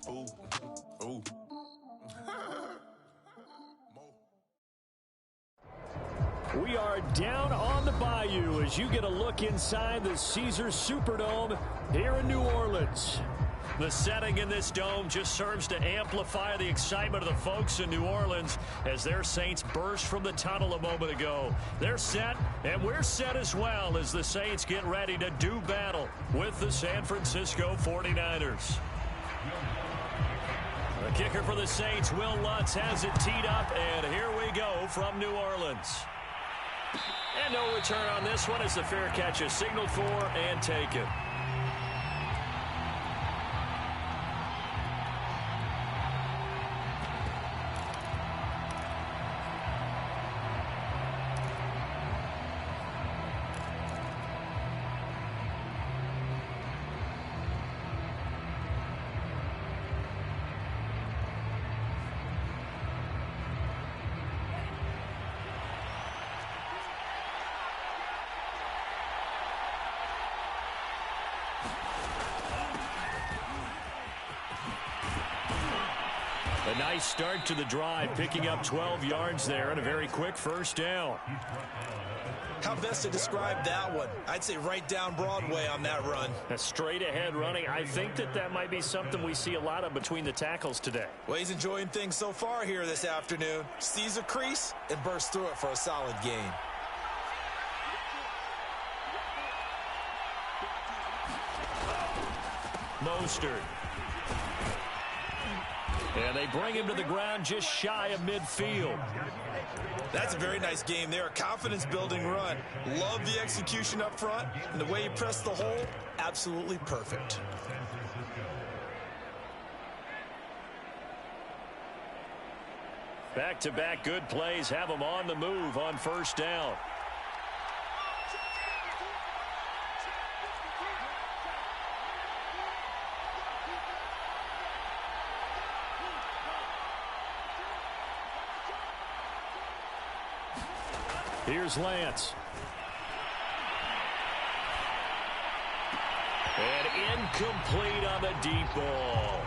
Ooh. Ooh. We are down on the bayou as you get a look inside the Caesars Superdome here in New Orleans. The setting in this dome just serves to amplify the excitement of the folks in New Orleans as their Saints burst from the tunnel a moment ago. They're set, and we're set as well as the Saints get ready to do battle with the San Francisco 49ers. The kicker for the Saints, Will Lutz, has it teed up, and here we go from New Orleans. And no return on this one as the fair catch is signaled for and taken. A nice start to the drive, picking up 12 yards there and a very quick first down. How best to describe that one? I'd say right down Broadway on that run. A straight ahead running. I think that might be something we see a lot of between the tackles today. Well, he's enjoying things so far here this afternoon. Sees a crease and bursts through it for a solid gain. Mostert. And they bring him to the ground just shy of midfield. That's a very nice game there. A confidence-building run. Love the execution up front. And the way he pressed the hole, absolutely perfect. Back-to-back good plays have him on the move on first down. Here's Lance. And incomplete on the deep ball.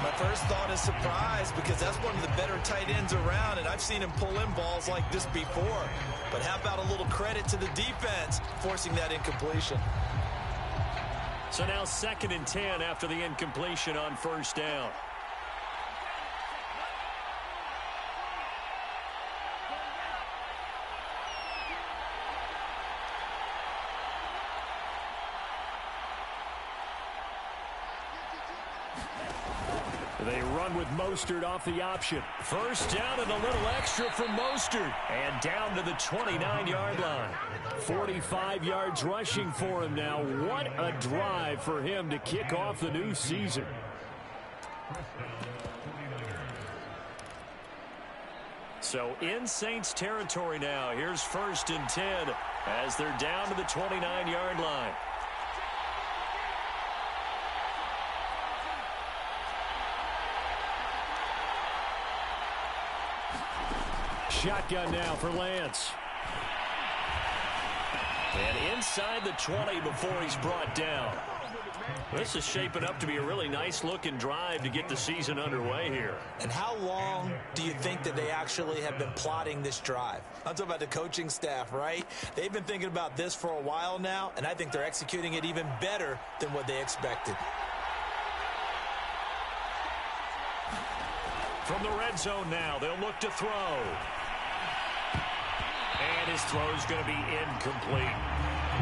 My first thought is surprise because that's one of the better tight ends around, and I've seen him pull in balls like this before. But how about a little credit to the defense forcing that incompletion? So now 2nd and 10 after the incompletion on first down. They run with Mostert off the option. First down and a little extra from Mostert. And down to the 29-yard line. 45 yards rushing for him now. What a drive for him to kick off the new season. So in Saints territory now. Here's 1st and 10 as they're down to the 29-yard line. Shotgun now for Lance. And inside the 20 before he's brought down. This is shaping up to be a really nice-looking drive to get the season underway here. And how long do you think that they actually have been plotting this drive? I'm talking about the coaching staff, right? They've been thinking about this for a while now, and I think they're executing it even better than what they expected. From the red zone now, they'll look to throw. And his throw is going to be incomplete.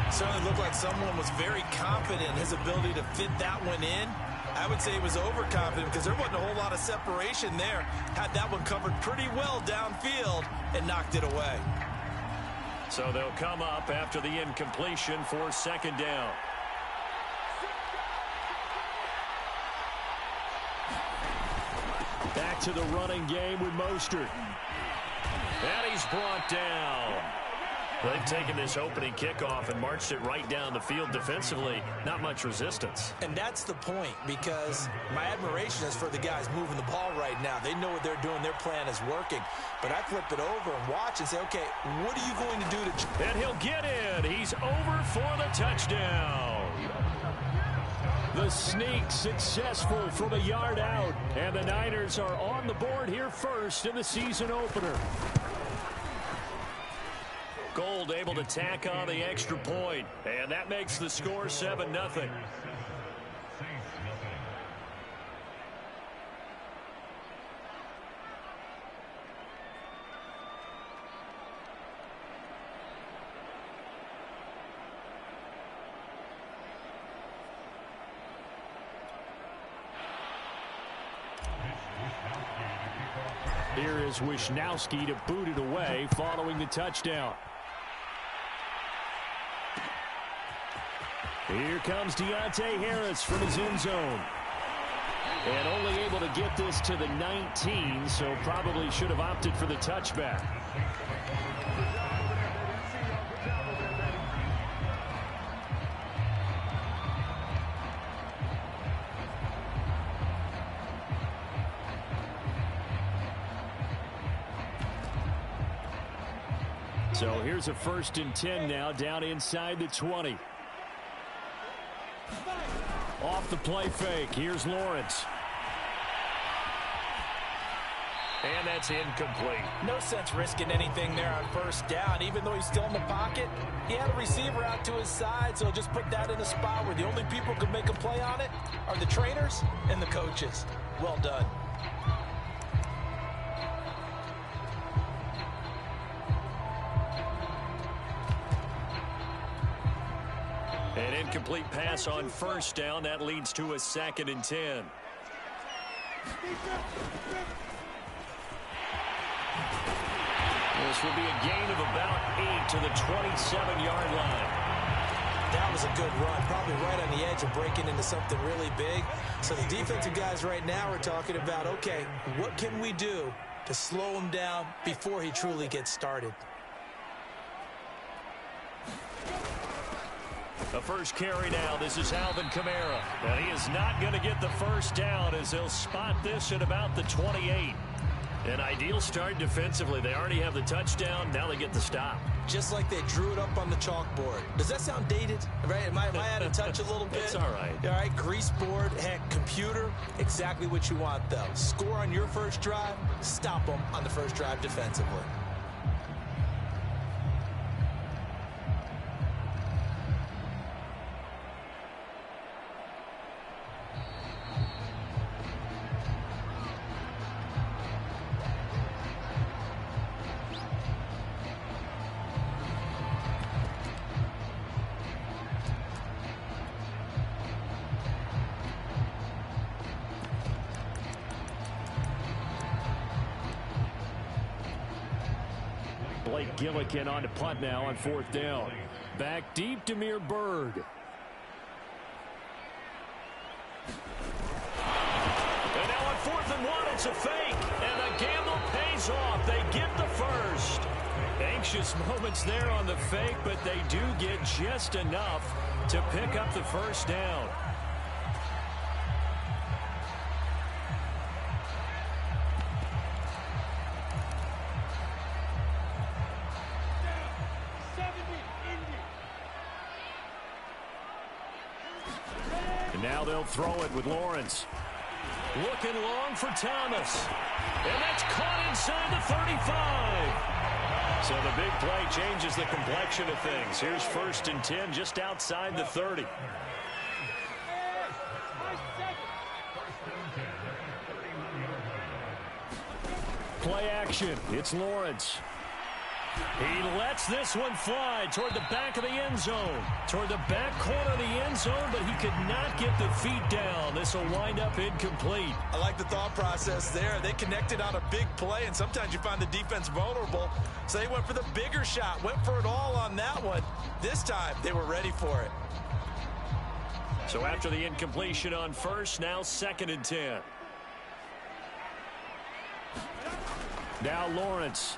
Certainly looked like someone was very confident in his ability to fit that one in. I would say he was overconfident because there wasn't a whole lot of separation there. Had that one covered pretty well downfield and knocked it away. So they'll come up after the incompletion for 2nd down. Back to the running game with Mostert. And he's brought down. They've taken this opening kickoff and marched it right down the field defensively. Not much resistance. And that's the point, because my admiration is for the guys moving the ball right now. They know what they're doing. Their plan is working. But I flip it over and watch and say, okay, what are you going to do to... And he'll get in. He's over for the touchdown. The sneak successful from a yard out. And the Niners are on the board here first in the season opener. Gold able to tack on the extra point. And that makes the score 7-0. Here is Wisnowski to boot it away following the touchdown. Here comes Deontay Harris from his end zone. And only able to get this to the 19, so probably should have opted for the touchback. So here's a 1st and 10 now, down inside the 20. Off the play fake, here's Lawrence. And that's incomplete. No sense risking anything there on 1st down. Even though he's still in the pocket, he had a receiver out to his side, so just put that in a spot where the only people who can make a play on it are the trainers and the coaches. Well done. An incomplete pass on 1st down. That leads to a 2nd and 10. This will be a gain of about 8 to the 27-yard line. That was a good run, probably right on the edge of breaking into something really big. So the defensive guys right now are talking about, okay, what can we do to slow him down before he truly gets started? The first carry now. This is Alvin Kamara. And he is not going to get the 1st down as they'll spot this at about the 28. An ideal start defensively. They already have the touchdown. Now they get the stop. Just like they drew it up on the chalkboard. Does that sound dated? Right? Am I out of touch a little bit? It's all right. All right, grease board, heck, computer, exactly what you want, though. Score on your 1st drive, stop them on the 1st drive defensively. Gillikin on to punt now on 4th down. Back deep, Demir Berg. And now on 4th and 1, it's a fake. And the gamble pays off. They get the 1st. Anxious moments there on the fake, but they do get just enough to pick up the 1st down. Now they'll throw it with Lawrence. Looking long for Thomas. And that's caught inside the 35. So the big play changes the complexion of things. Here's 1st and 10 just outside the 30. Play action. It's Lawrence. He lets this one fly toward the back of the end zone. Toward the back corner of the end zone, but he could not get the feet down. This will wind up incomplete. I like the thought process there. They connected on a big play, and sometimes you find the defense vulnerable. So they went for the bigger shot, went for it all on that one. This time, they were ready for it. So after the incompletion on 1st, now 2nd and 10. Now Lawrence.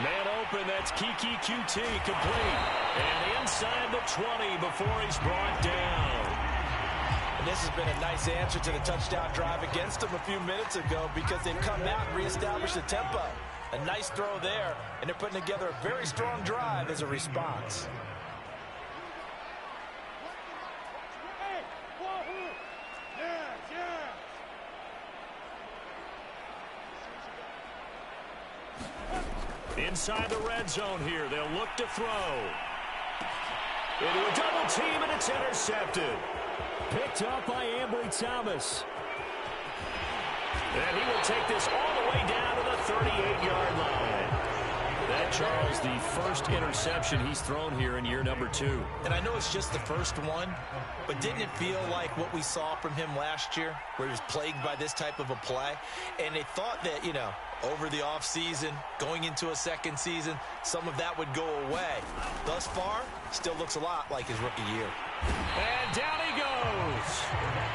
Man open, that's Kiki QT, complete. And inside the 20 before he's brought down. And this has been a nice answer to the touchdown drive against them a few minutes ago because they've come out and reestablished the tempo. A nice throw there, and they're putting together a very strong drive as a response. Inside the red zone here. They'll look to throw. Into a double team, and it's intercepted. Picked up by Ambry Thomas. And he will take this all the way down to the 38-yard line. That, Charles, the first interception he's thrown here in year number 2. And I know it's just the first one, but didn't it feel like what we saw from him last year, where he was plagued by this type of a play? And they thought that, you know, over the offseason, going into a second season, some of that would go away. Thus far, still looks a lot like his rookie year. And down he goes.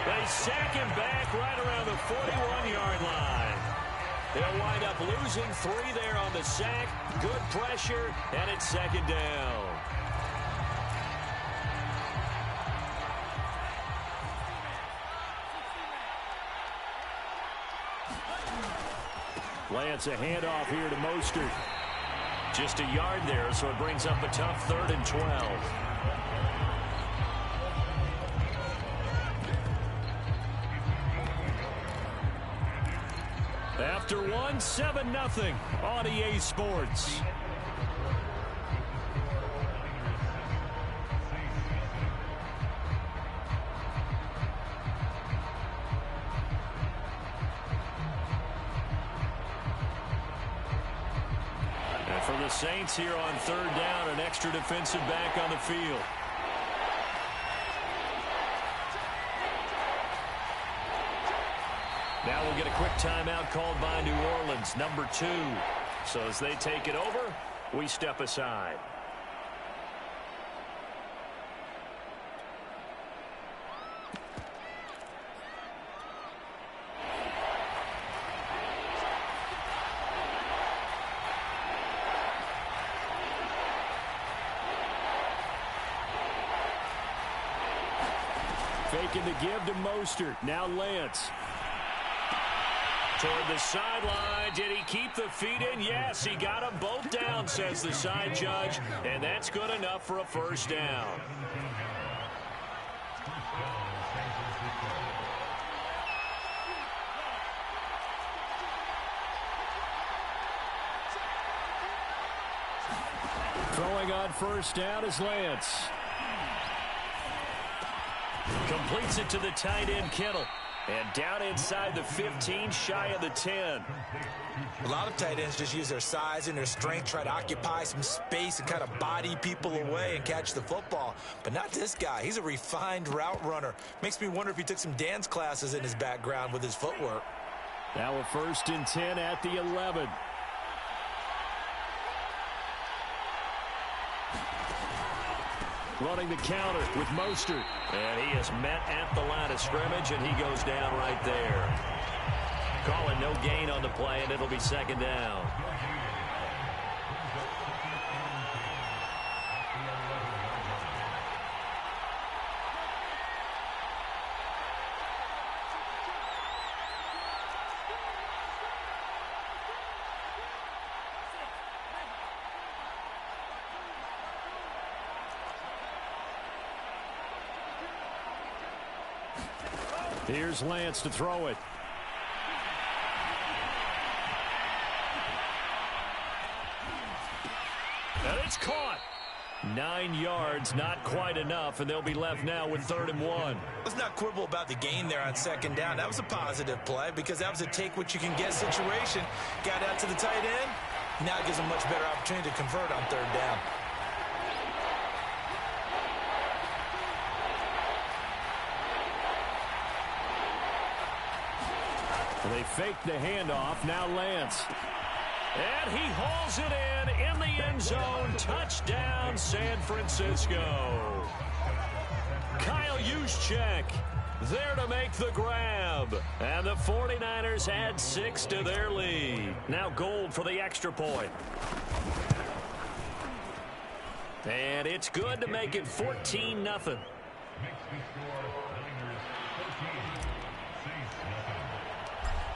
They sack him back right around the 41-yard line. They'll wind up losing 3 there on the sack. Good pressure, and it's second down. Lance, a handoff here to Mostert. Just a yard there, so it brings up a tough 3rd and 12. After one, 7-0 on EA Sports. And for the Saints here on 3rd down, an extra defensive back on the field. Now we'll get a quick timeout called by New Orleans, number 2. So as they take it over, we step aside. Faking the give to Mostert. Now Lance. Toward the sideline. Did he keep the feet in? Yes, he got them both down, says the side judge. And that's good enough for a first down. Throwing on first down is Lance. Completes it to the tight end, Kittle. And down inside the 15, shy of the 10. A lot of tight ends just use their size and their strength, try to occupy some space and kind of body people away and catch the football. But not this guy. He's a refined route runner. Makes me wonder if he took some dance classes in his background with his footwork. Now a 1st and 10 at the 11. Running the counter with Mostert. And he is met at the line of scrimmage, and he goes down right there. Calling no gain on the play, and it'll be second down. Here's Lance to throw it. And it's caught. 9 yards, not quite enough, and they'll be left now with 3rd and 1. Let's not quibble about the gain there on second down. That was a positive play because that was a take-what-you-can-get situation. Got out to the tight end. Now it gives them much better opportunity to convert on 3rd down. They fake the handoff. Now Lance. And he hauls it in the end zone. Touchdown, San Francisco. Kyle Juszczyk there to make the grab. And the 49ers add 6 to their lead. Now Gold for the extra point. And it's good to make it 14-0.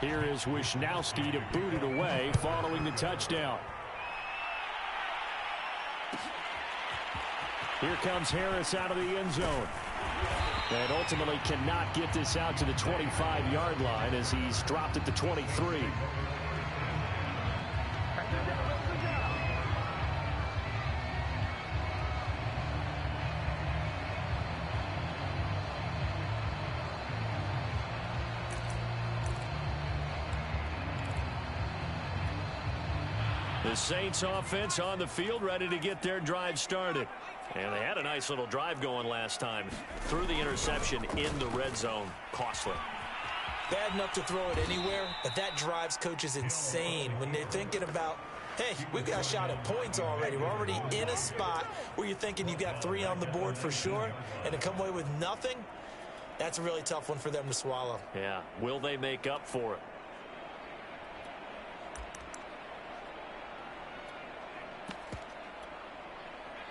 Here is Wisnowski to boot it away following the touchdown. Here comes Harris out of the end zone. And ultimately cannot get this out to the 25-yard line as he's dropped at the 23. The Saints offense on the field, ready to get their drive started. And they had a nice little drive going last time. Threw the interception in the red zone. Costly. Bad enough to throw it anywhere, but that drives coaches insane when they're thinking about, hey, we've got a shot at points already. We're already in a spot where you're thinking you've got 3 on the board for sure, and to come away with nothing, that's a really tough one for them to swallow. Yeah, will they make up for it?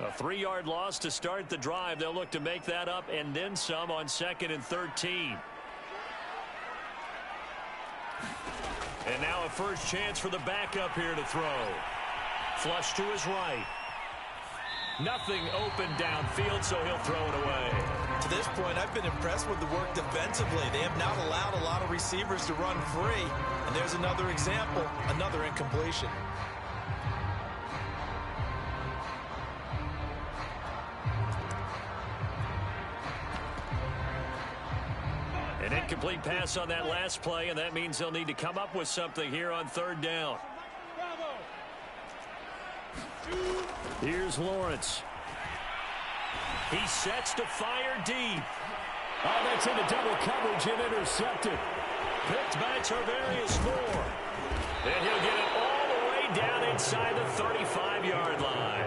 A 3-yard loss to start the drive. They'll look to make that up and then some on 2nd and 13. And now a first chance for the backup here to throw. Flush to his right. Nothing open downfield, so he'll throw it away. To this point, I've been impressed with the work defensively. They have not allowed a lot of receivers to run free. And there's another example, another incompletion. An incomplete pass on that last play, and that means they'll need to come up with something here on 3rd down. Here's Lawrence. He sets to fire deep. Oh, that's into double coverage and intercepted. Picked by Tarvarius Moore. And he'll get it all the way down inside the 35-yard line.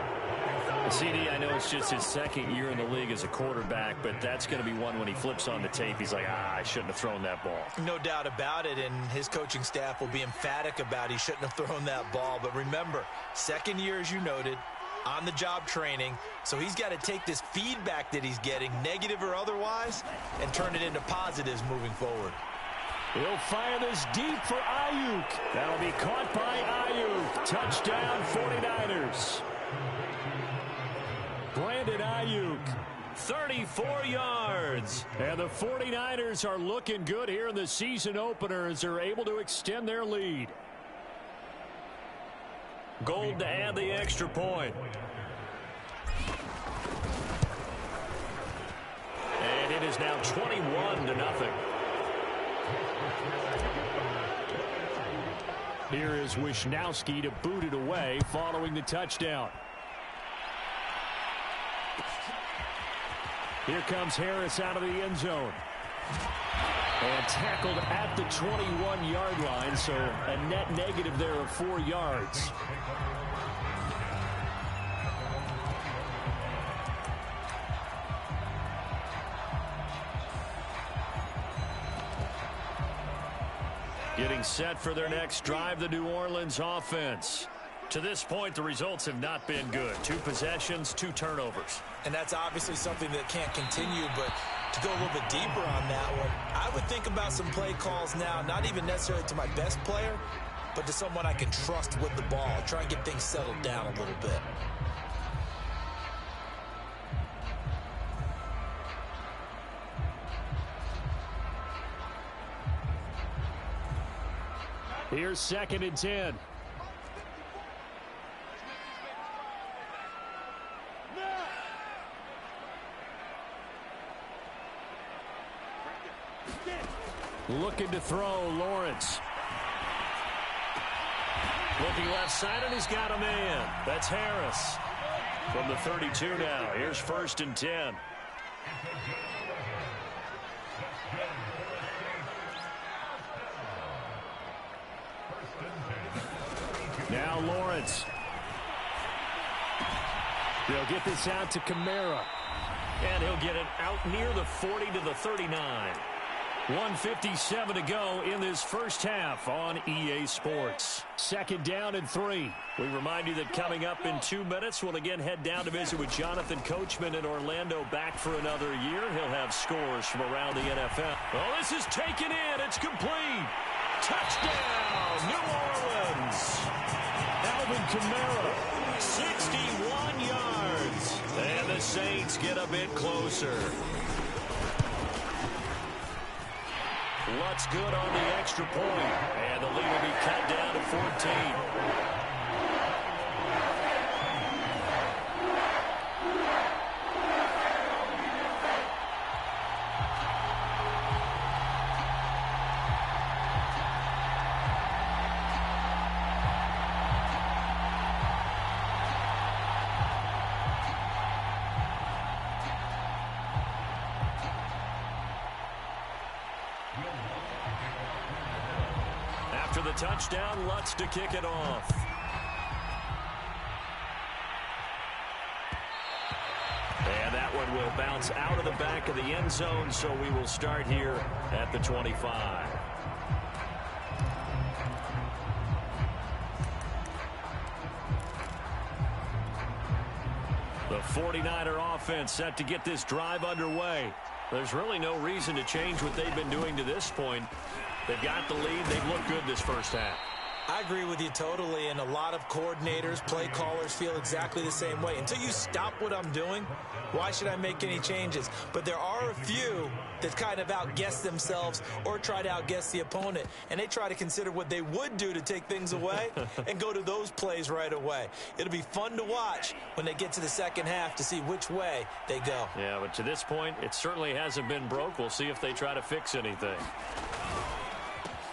CD, I know it's just his 2nd year in the league as a quarterback, but that's going to be one when he flips on the tape. He's like, I shouldn't have thrown that ball. No doubt about it, and his coaching staff will be emphatic about he shouldn't have thrown that ball. But remember, 2nd year, as you noted, on-the-job training, so he's got to take this feedback that he's getting, negative or otherwise, and turn it into positives moving forward. He'll fire this deep for Ayuk. That'll be caught by Ayuk. Touchdown, 49ers. Brandon Ayuk, 34 yards. And the 49ers are looking good here in the season opener as they're able to extend their lead. Gold to add the extra point. And it is now 21-0. Here is Wisnowski to boot it away following the touchdown. Here comes Harris out of the end zone. And tackled at the 21-yard line, so a net negative there of 4 yards. Getting set for their next drive, the New Orleans offense. To this point, the results have not been good. 2 possessions, 2 turnovers. And that's obviously something that can't continue, but to go a little bit deeper on that one, I would think about some play calls now, not even necessarily to my best player, but to someone I can trust with the ball. Try and get things settled down a little bit. Here's 2nd and 10. Looking to throw, Lawrence. Looking left side, and he's got a man. That's Harris. From the 32 now. Here's 1st and 10. Now Lawrence. They'll get this out to Kamara. And he'll get it out near the 40 to the 39. 1:57 to go in this first half on EA Sports. 2nd down and 3. We remind you that coming up in 2 minutes, we'll again head down to visit with Jonathan Coachman in Orlando, back for another year. He'll have scores from around the NFL. Well, this is taken in. It's complete. Touchdown, New Orleans. Alvin Kamara, 61 yards. And the Saints get a bit closer. Lutz good on the extra point. And the lead will be cut down to 14. the touchdown, Lutz to kick it off. And that one will bounce out of the back of the end zone, so we will start here at the 25. The 49er offense set to get this drive underway. There's really no reason to change what they've been doing to this point. They've got the lead. They've looked good this first half. I agree with you totally, and a lot of coordinators, play callers feel exactly the same way. Until you stop what I'm doing, why should I make any changes? But there are a few that kind of outguess themselves or try to outguess the opponent, and they try to consider what they would do to take things away and go to those plays right away. It'll be fun to watch when they get to the second half to see which way they go. Yeah, but to this point, it certainly hasn't been broke. We'll see if they try to fix anything.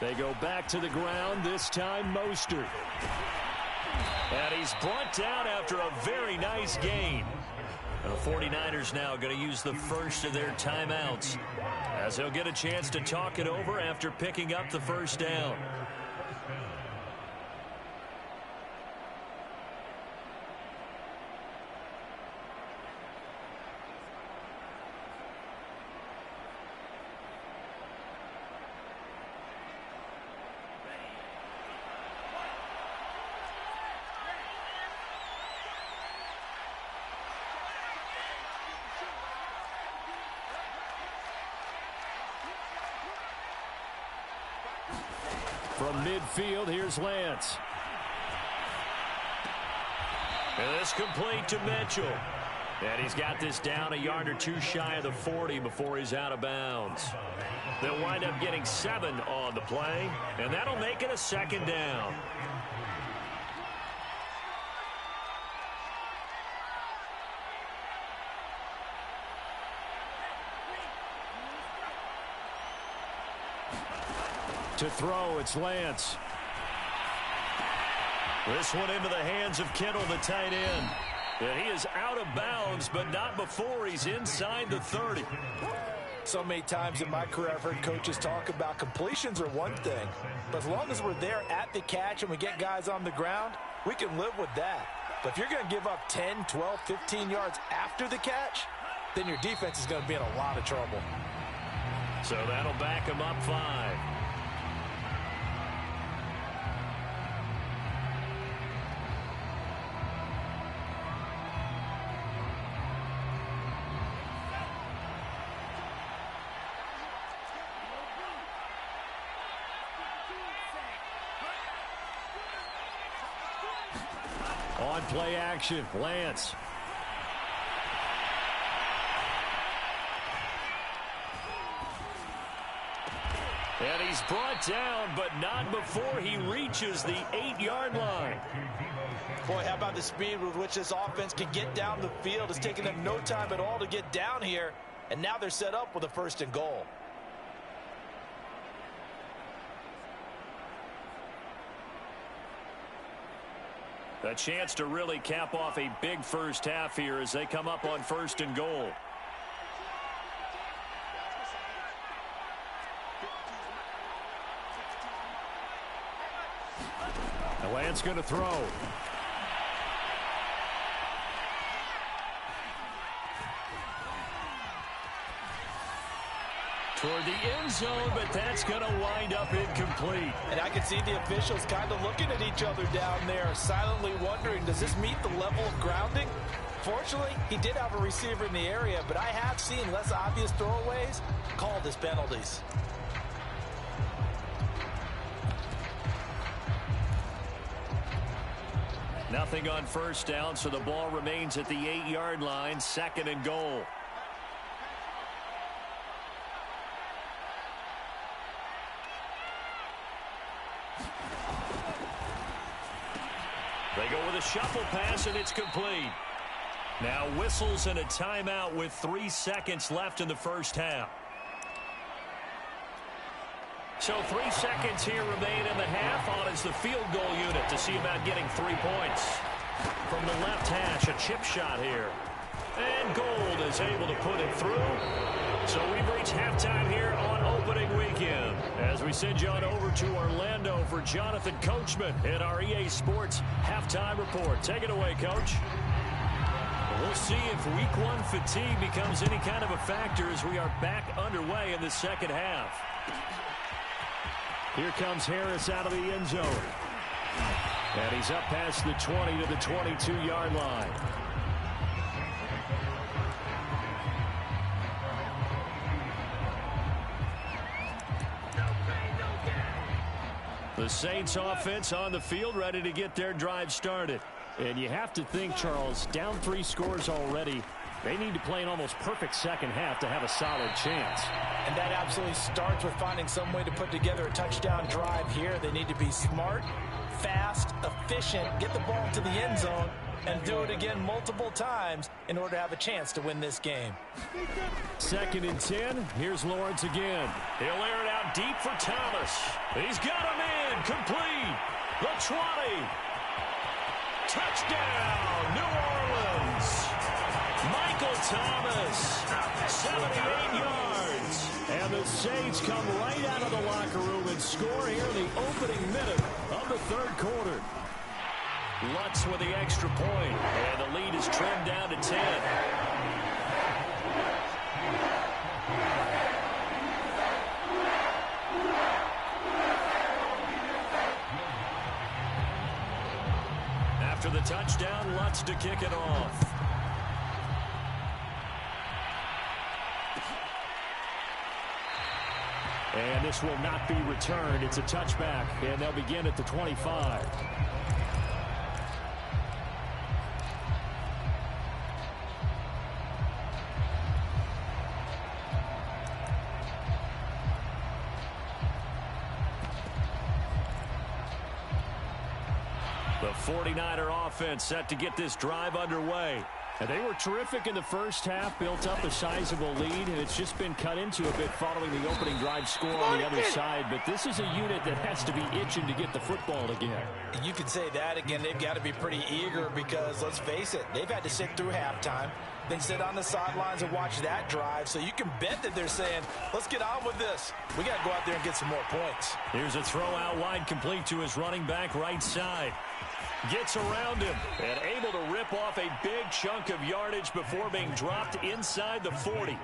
They go back to the ground, this time Mostert. And he's brought down after a very nice gain. The 49ers now going to use the first of their timeouts, as he'll get a chance to talk it over after picking up the first down. From midfield, here's Lance. And this complete to Mitchell. And he's got this down a yard or two shy of the 40 before he's out of bounds. They'll wind up getting 7 on the play, and that'll make it a second down. To throw, it's Lance. This one into the hands of Kittle, the tight end. And he is out of bounds, but not before he's inside the 30. So many times in my career I've heard coaches talk about completions are one thing, but as long as we're there at the catch and we get guys on the ground, we can live with that. But if you're going to give up 10, 12, 15 yards after the catch, then your defense is going to be in a lot of trouble. So that'll back him up 5. On play action, Lance. And he's brought down, but not before he reaches the 8-yard line. Boy, how about the speed with which this offense can get down the field? It's taken them no time at all to get down here, and now they're set up with a 1st and goal. A chance to really cap off a big first half here as they come up on 1st and goal. The Lance going to throw. Toward the end zone, but that's going to wind up incomplete. And I can see the officials kind of looking at each other down there, silently wondering, does this meet the level of grounding? Fortunately, he did have a receiver in the area, but I have seen less obvious throwaways called as penalties. Nothing on 1st down, so the ball remains at the 8-yard line, 2nd and goal. They go with a shuffle pass, and it's complete. Now whistles and a timeout with 3 seconds left in the first half. So 3 seconds here remain in the half. On is the field goal unit to see about getting 3 points. From the left hash, a chip shot here. And Gold is able to put it through. So we've reached halftime here on opening weekend. As we send you on over to Orlando for Jonathan Coachman in our EA Sports halftime report. Take it away, Coach. We'll see if week one fatigue becomes any kind of a factor as we are back underway in the second half. Here comes Harris out of the end zone. And he's up past the 20 to the 22-yard line. The Saints offense on the field, ready to get their drive started. And you have to think, Charles, down 3 scores already. They need to play an almost perfect second half to have a solid chance. And that absolutely starts with finding some way to put together a touchdown drive here. They need to be smart, fast, efficient, get the ball to the end zone, and do it again multiple times in order to have a chance to win this game. 2nd and 10. Here's Lawrence again. He'll air it out deep for Thomas. He's got him in. Complete. The 20. Touchdown, New Orleans. Michael Thomas, 78 yards. And the Saints come right out of the locker room and score here in the opening minute of the 3rd quarter. Lutz with the extra point, and the lead is trimmed down to 10. After the touchdown, Lutz to kick it off. And this will not be returned. It's a touchback, and they'll begin at the 25. The 49er offense set to get this drive underway. And they were terrific in the first half, built up a sizable lead, and it's just been cut into a bit following the opening drive score on the other side. But this is a unit that has to be itching to get the football again. You could say that again. They've got to be pretty eager because, let's face it, they've had to sit through halftime, then sit on the sidelines and watch that drive. So you can bet that they're saying, let's get on with this. We got to go out there and get some more points. Here's a throw out wide, complete to his running back right side. Gets around him and able to rip off a big chunk of yardage before being dropped inside the 40.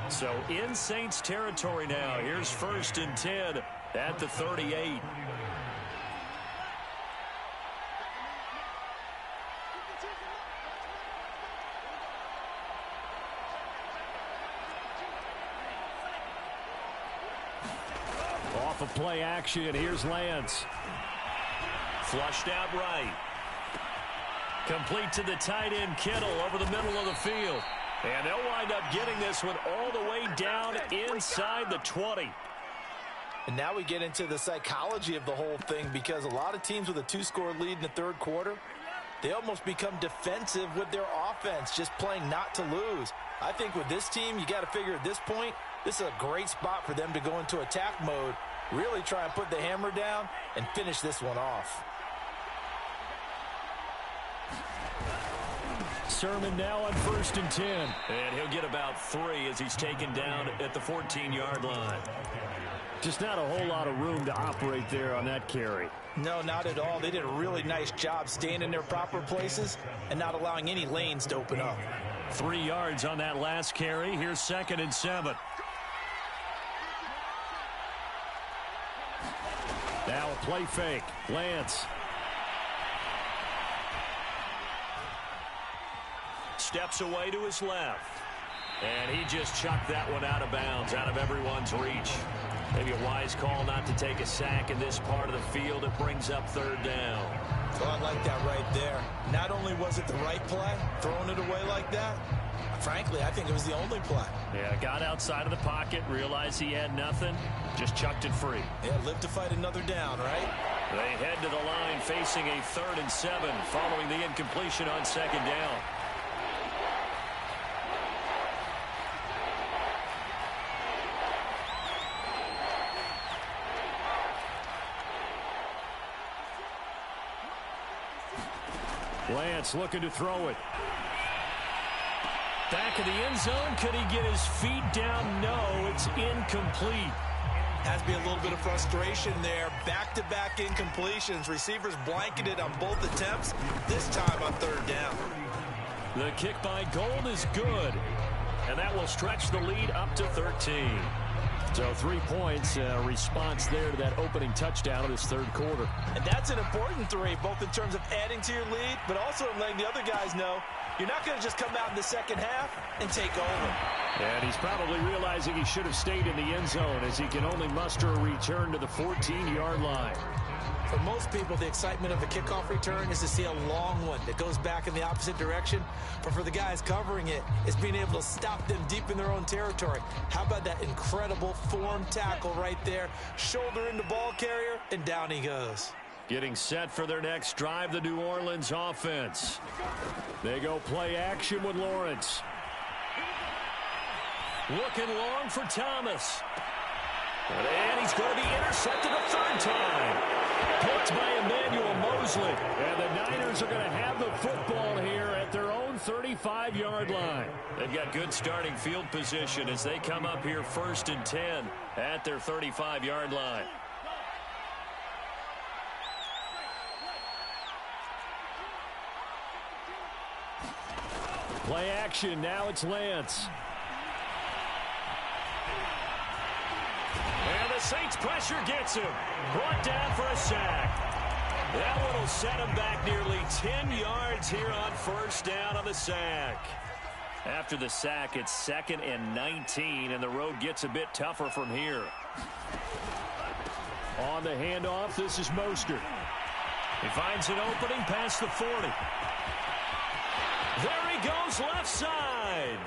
So in Saints territory now. Here's 1st and 10 at the 38. Off of play action, here's Lance. Flushed out right. Complete to the tight end, Kittle, over the middle of the field. And they'll wind up getting this one all the way down inside the 20. And now we get into the psychology of the whole thing, because a lot of teams with a 2-score lead in the 3rd quarter, they almost become defensive with their offense, just playing not to lose. I think with this team, you got to figure at this point, this is a great spot for them to go into attack mode, really try and put the hammer down and finish this one off. Sermon now on 1st and 10. And he'll get about 3 as he's taken down at the 14-yard line. Just not a whole lot of room to operate there on that carry. No, not at all. They did a really nice job staying in their proper places and not allowing any lanes to open up. 3 yards on that last carry. Here's 2nd and 7. Now a play fake. Lance. Steps away to his left. And he just chucked that one out of bounds, out of everyone's reach. Maybe a wise call not to take a sack in this part of the field. It brings up 3rd down. Oh, I like that right there. Not only was it the right play, throwing it away like that, frankly, I think it was the only play. Yeah, got outside of the pocket, realized he had nothing, just chucked it free. Yeah, live to fight another down, right? They head to the line facing a 3rd and 7 following the incompletion on 2nd down. Lance looking to throw it. Back back of the end zone. Could he get his feet down? No, it's incomplete. Has to be a little bit of frustration there. Back-to-back incompletions. Receivers blanketed on both attempts, this time on third down. The kick by Gold is good, and that will stretch the lead up to 13. So 3 points, response there to that opening touchdown of this third quarter. And that's an important 3, both in terms of adding to your lead, but also in letting the other guys know you're not going to just come out in the second half and take over. And he's probably realizing he should have stayed in the end zone as he can only muster a return to the 14-yard line. For most people, the excitement of a kickoff return is to see a long one that goes back in the opposite direction. But for the guys covering it, it's being able to stop them deep in their own territory. How about that incredible form tackle right there? Shoulder into ball carrier, and down he goes. Getting set for their next drive, the New Orleans offense. They go play action with Lawrence. Looking long for Thomas. And he's going to be intercepted a third time. Picked by Emmanuel Mosley. And the Niners are going to have the football here at their own 35-yard line. They've got good starting field position as they come up here 1st and 10 at their 35-yard line. Play action. Now it's Lance. And the Saints pressure gets him. Brought down for a sack. That one will set him back nearly 10 yards here on first down on the sack. After the sack, it's 2nd and 19, and the road gets a bit tougher from here. On the handoff, this is Mostert. He finds an opening past the 40. There he goes, left side.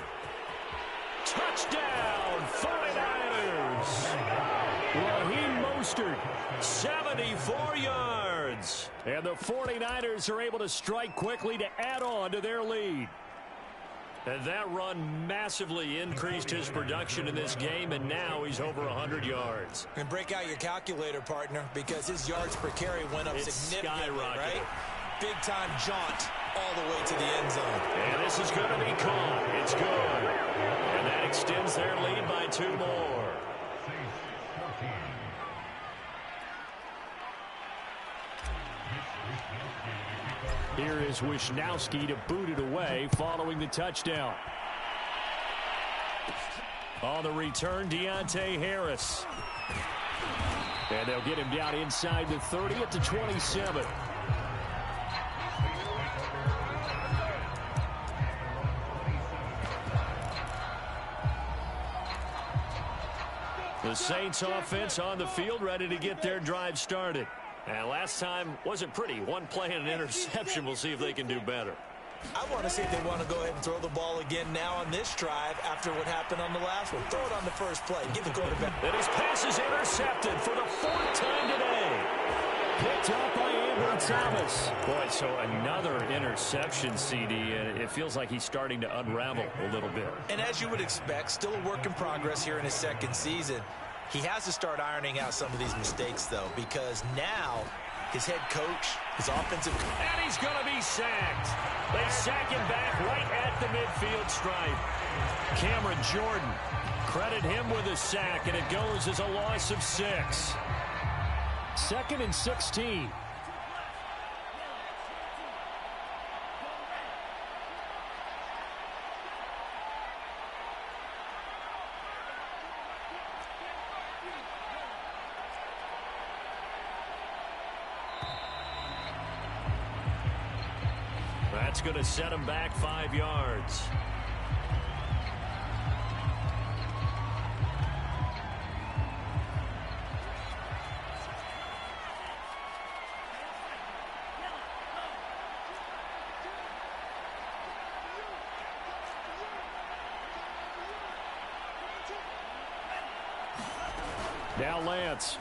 Touchdown, 49ers. Raheem Mostert, 74 yards. And the 49ers are able to strike quickly to add on to their lead. And that run massively increased his production in this game, and now he's over 100 yards. And break out your calculator, partner, because his yards per carry went up significantly, right? Big-time jaunt all the way to the end zone. And this is going to be caught. It's good. And that extends their lead by 2 more. Here is Wisnowski to boot it away following the touchdown. On the return, Deontay Harris. And they'll get him down inside the 30 at the 27. The Saints offense on the field, ready to get their drive started. And last time wasn't pretty. One play and an interception. We'll see if they can do better. I want to see if they want to go ahead and throw the ball again now on this drive after what happened on the last one. Throw it on the first play. Get the quarterback. And his pass is intercepted for the 4th time today. Picked up by Andrew Thomas. Boy, so another interception, CD, and it feels like he's starting to unravel a little bit. And as you would expect, still a work in progress here in his 2nd season. He has to start ironing out some of these mistakes, though, because now his head coach, his offensive... And he's going to be sacked. They sack him back right at the midfield stripe. Cameron Jordan, credit him with a sack, and it goes as a loss of 6. 2nd and 16. That's going to set him back 5 yards. Now Lance.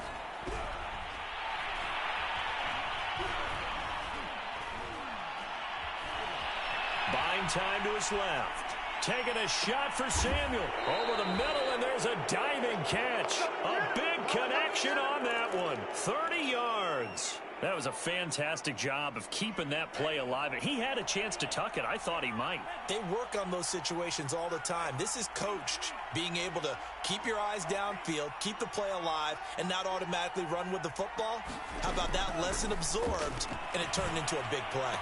Buying time to his left. taking a shot for Samuel. Over the middle, and there's a diving catch. A big connection on that one. 30 yards. That was a fantastic job of keeping that play alive. He had a chance to tuck it. I thought he might. They work on those situations all the time. This is coached, being able to keep your eyes downfield, keep the play alive, and not automatically run with the football. How about that lesson absorbed, and it turned into a big play?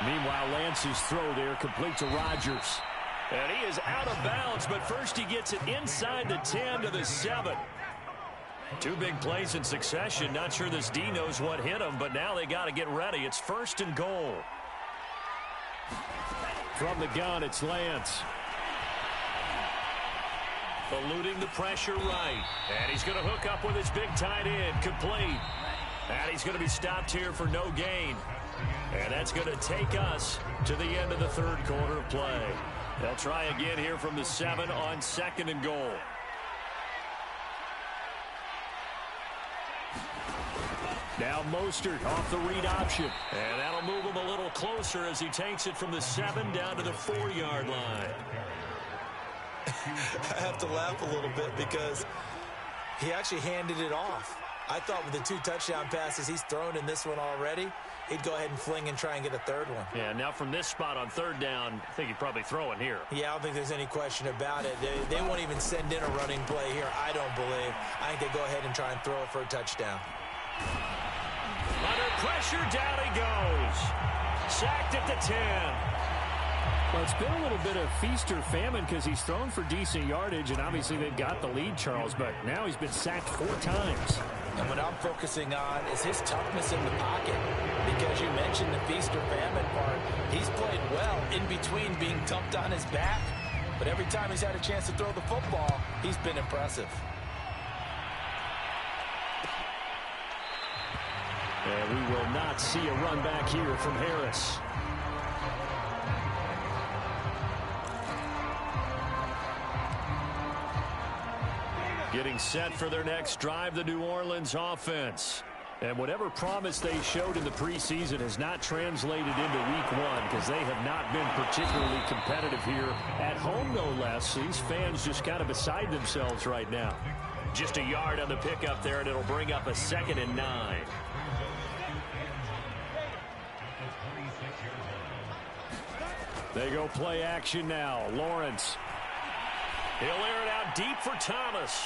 Meanwhile, Lance's throw there complete to Rodgers. And he is out of bounds, but first he gets it inside the 10 to the 7. Two big plays in succession. Not sure this D knows what hit him, but now they got to get ready. It's 1st and goal. From the gun, it's Lance. Eluding the pressure right. And he's going to hook up with his big tight end. Complete. And he's going to be stopped here for no gain. And that's going to take us to the end of the 3rd quarter of play. They'll try again here from the 7 on 2nd and goal. Now Mostert off the read option. And that'll move him a little closer as he takes it from the 7 down to the 4-yard line. I have to laugh a little bit because he actually handed it off. I thought with the 2 touchdown passes he's thrown in this one already, he'd go ahead and fling and try and get a 3rd one. Yeah, now from this spot on 3rd down, I think he'd probably throw it here. Yeah, I don't think there's any question about it. They won't even send in a running play here, I don't believe. I think they go ahead and try and throw it for a touchdown. Under pressure, down he goes. Sacked at the 10. Well, it's been a little bit of feast or famine because he's thrown for decent yardage, and obviously they've got the lead, Charles, but now he's been sacked 4 times. And what I'm focusing on is his toughness in the pocket, because you mentioned the feast or famine part. He's played well in between being dumped on his back, but every time he's had a chance to throw the football, he's been impressive. And we will not see a run back here from Harris. Getting set for their next drive, the New Orleans offense. And whatever promise they showed in the preseason has not translated into week 1 because they have not been particularly competitive here at home, no less. These fans just kind of beside themselves right now. Just a yard on the pickup there, and it'll bring up a 2nd and 9. They go play action now. Lawrence. He'll air it out deep for Thomas.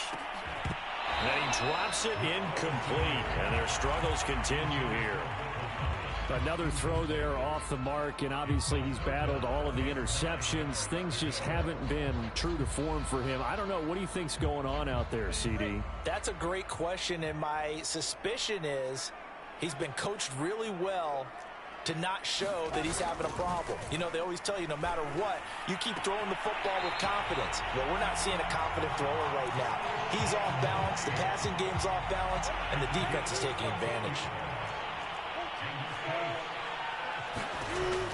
And he drops it incomplete. And their struggles continue here. Another throw there off the mark, and obviously he's battled all of the interceptions. Things just haven't been true to form for him. I don't know. What do you think's going on out there, CD? That's a great question, and my suspicion is he's been coached really well to not show that he's having a problem. You know, they always tell you no matter what, you keep throwing the football with confidence. Well, we're not seeing a confident thrower right now. He's off balance, the passing game's off balance, and the defense is taking advantage.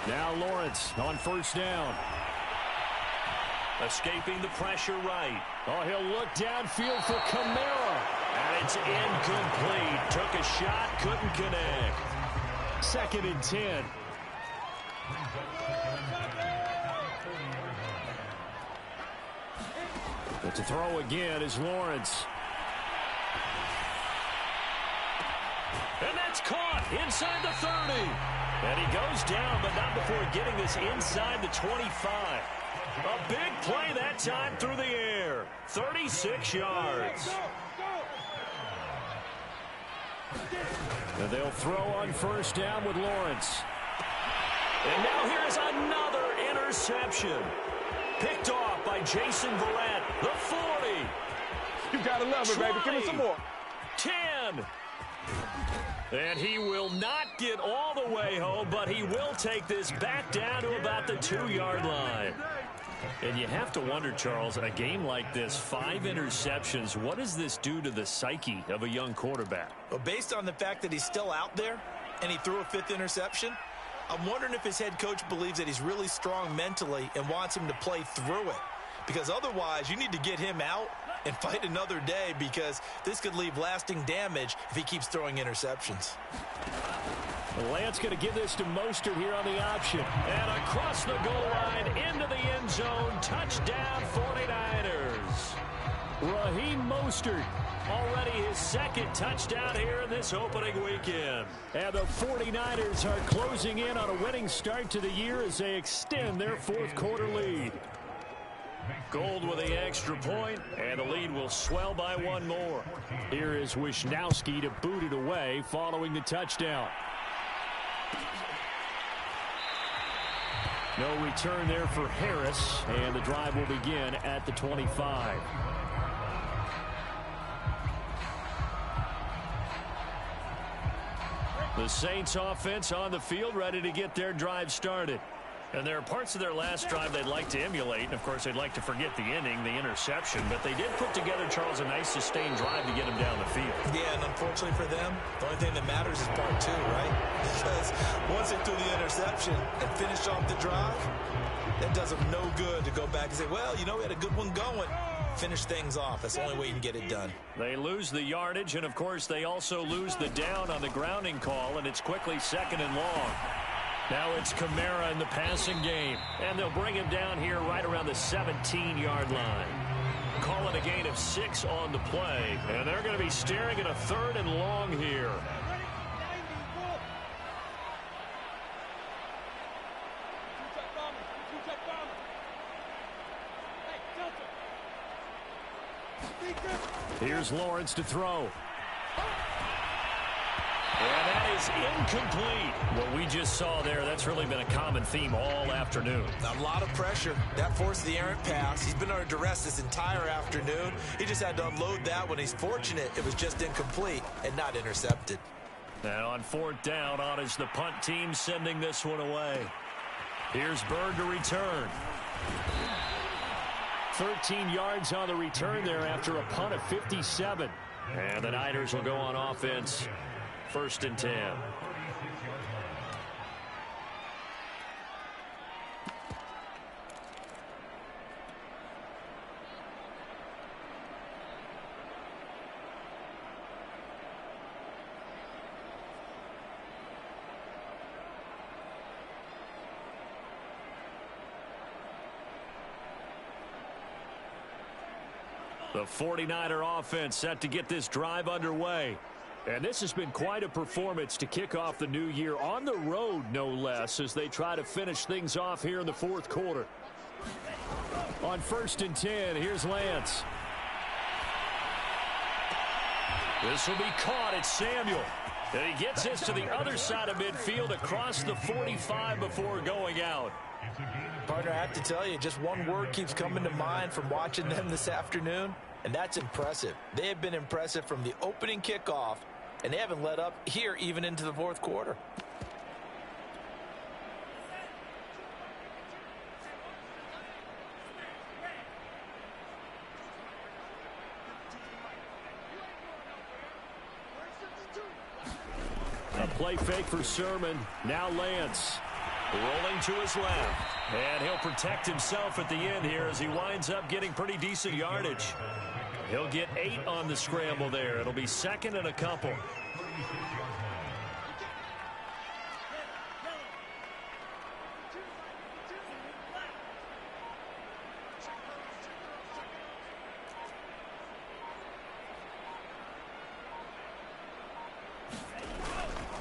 Now Lawrence on 1st down. Escaping the pressure right. Oh, he'll look downfield for Kamara. And it's incomplete. Took a shot, couldn't connect. 2nd and 10. But to throw again is Lawrence. And that's caught inside the 30. And he goes down, but not before getting this inside the 25. A big play that time through the air. 36 yards. And they'll throw on 1st down with Lawrence. And now here's another interception. Picked off by Jason Verrett. The 40. You gotta love it, baby. Give me some more. 10. And he will not get all the way home, but he will take this back down to about the 2-yard line. And you have to wonder, Charles, a game like this, 5 interceptions, what does this do to the psyche of a young quarterback? Well, based on the fact that he's still out there and he threw a 5th interception, I'm wondering if his head coach believes that he's really strong mentally and wants him to play through it. Because otherwise, you need to get him out and fight another day, because this could leave lasting damage if he keeps throwing interceptions. Lance going to give this to Mostert here on the option. And across the goal line into the end zone. Touchdown 49ers. Raheem Mostert, already his second touchdown here in this opening weekend. And the 49ers are closing in on a winning start to the year as they extend their fourth quarter lead. Gold with the extra point, and the lead will swell by one more. Here is Wisnowski to boot it away following the touchdown. No return there for Harris, and the drive will begin at the 25. The Saints offense on the field, ready to get their drive started. And there are parts of their last drive they'd like to emulate. And, of course, they'd like to forget the inning, the interception. But they did put together, Charles, a nice sustained drive to get them down the field. Yeah, and unfortunately for them, the only thing that matters is part two, right? Because once they threw the interception and finished off the drive, that does them no good to go back and say, well, you know, we had a good one going. Finish things off. That's the only way you can get it done. They lose the yardage, and, of course, they also lose the down on the grounding call, and it's quickly 2nd and long. Now it's Kamara in the passing game, and they'll bring him down here right around the 17-yard line. Call it a gain of 6 on the play, and they're going to be staring at a 3rd and long here. Here's Lawrence to throw. And that is incomplete. What we just saw there, that's really been a common theme all afternoon. A lot of pressure. That forced the errant pass. He's been under duress this entire afternoon. He just had to unload that when he's fortunate. It was just incomplete and not intercepted. And on 4th down, on is the punt team sending this one away. Here's Bird to return. 13 yards on the return there after a punt of 57. And the Niners will go on offense. 1st and 10. The 49er offense set to get this drive underway. And this has been quite a performance to kick off the new year on the road, no less, as they try to finish things off here in the 4th quarter. On 1st and 10, here's Lance. This will be caught. It's Samuel. And he gets this to the other side of midfield across the 45 before going out. Partner, I have to tell you, just one word keeps coming to mind from watching them this afternoon, and that's impressive. They have been impressive from the opening kickoff, and they haven't let up here even into the 4th quarter. A play fake for Sermon. Now Lance. Rolling to his left. And he'll protect himself at the end here as he winds up getting pretty decent yardage. He'll get 8 on the scramble there. It'll be 2nd and a couple.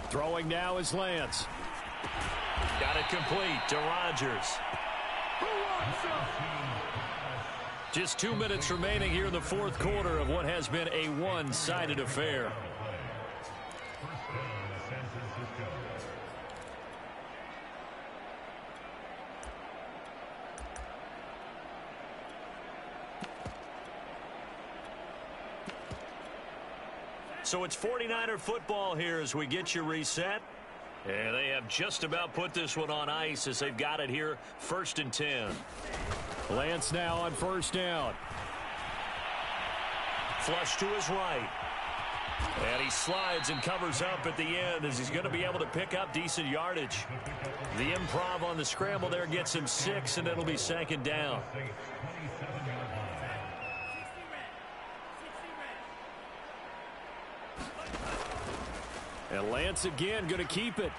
Throwing now is Lance. Got it complete to Rodgers. Just 2 minutes remaining here in the 4th quarter of what has been a one-sided affair. So it's 49er football here as we get you reset. And they have just about put this one on ice as they've got it here, 1st and 10. Lance now on 1st down. Flush to his right. And he slides and covers up at the end as he's going to be able to pick up decent yardage. The improv on the scramble there gets him 6, and it'll be 2nd down. And Lance again going to keep it.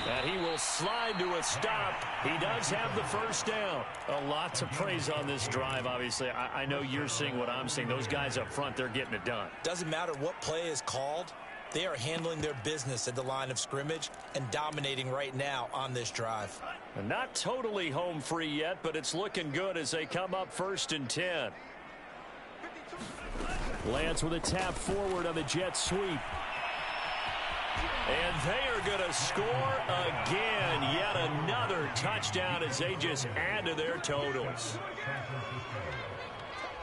And he will slide to a stop. He does have the first down. A lot to praise on this drive, obviously. I know you're seeing what I'm seeing. Those guys up front, they're getting it done. Doesn't matter what play is called. They are handling their business at the line of scrimmage and dominating right now on this drive. And not totally home free yet, but it's looking good as they come up 1st and 10. Lance with a tap forward on the jet sweep. And they are going to score again. Yet another touchdown as they just add to their totals.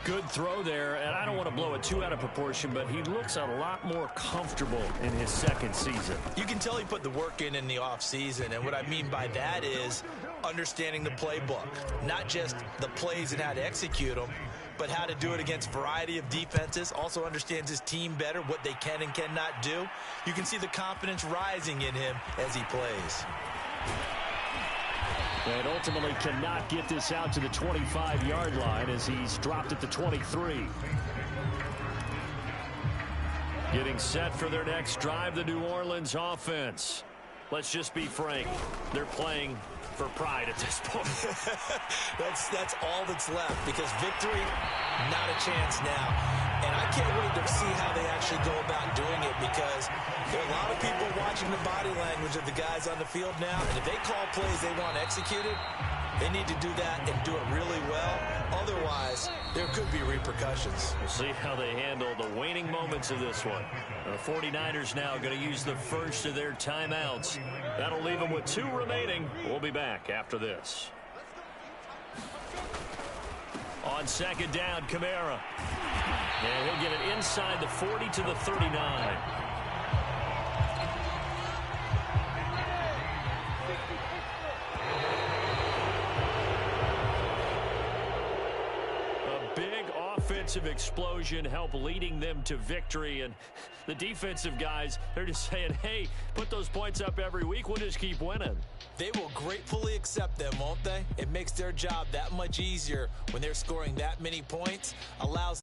Good throw there, and I don't want to blow it too out of proportion, but he looks a lot more comfortable in his second season. You can tell he put the work in the offseason, and what I mean by that is understanding the playbook. Not just the plays and how to execute them, but how to do it against a variety of defenses. Also understands his team better, what they can and cannot do. You can see the confidence rising in him as he plays. And ultimately cannot get this out to the 25-yard line as he's dropped at the 23. Getting set for their next drive, the New Orleans offense. Let's just be frank. They're playing for pride at this point. That's all that's left, because victory, not a chance now. And I can't wait to see how they actually go about doing it, because there are a lot of people watching the body language of the guys on the field now, and if they call plays they want executed, they need to do that and do it really well. Otherwise, there could be repercussions. We'll see how they handle the waning moments of this one. The 49ers now going to use the first of their timeouts. That'll leave them with 2 remaining. We'll be back after this. On 2nd down, Kamara. And he'll get it inside the 40 to the 39. Offensive explosion help leading them to victory, and the defensive guys, they're just saying, hey, put those points up every week, we'll just keep winning. They will gratefully accept them, won't they? It makes their job that much easier when they're scoring that many points. Allows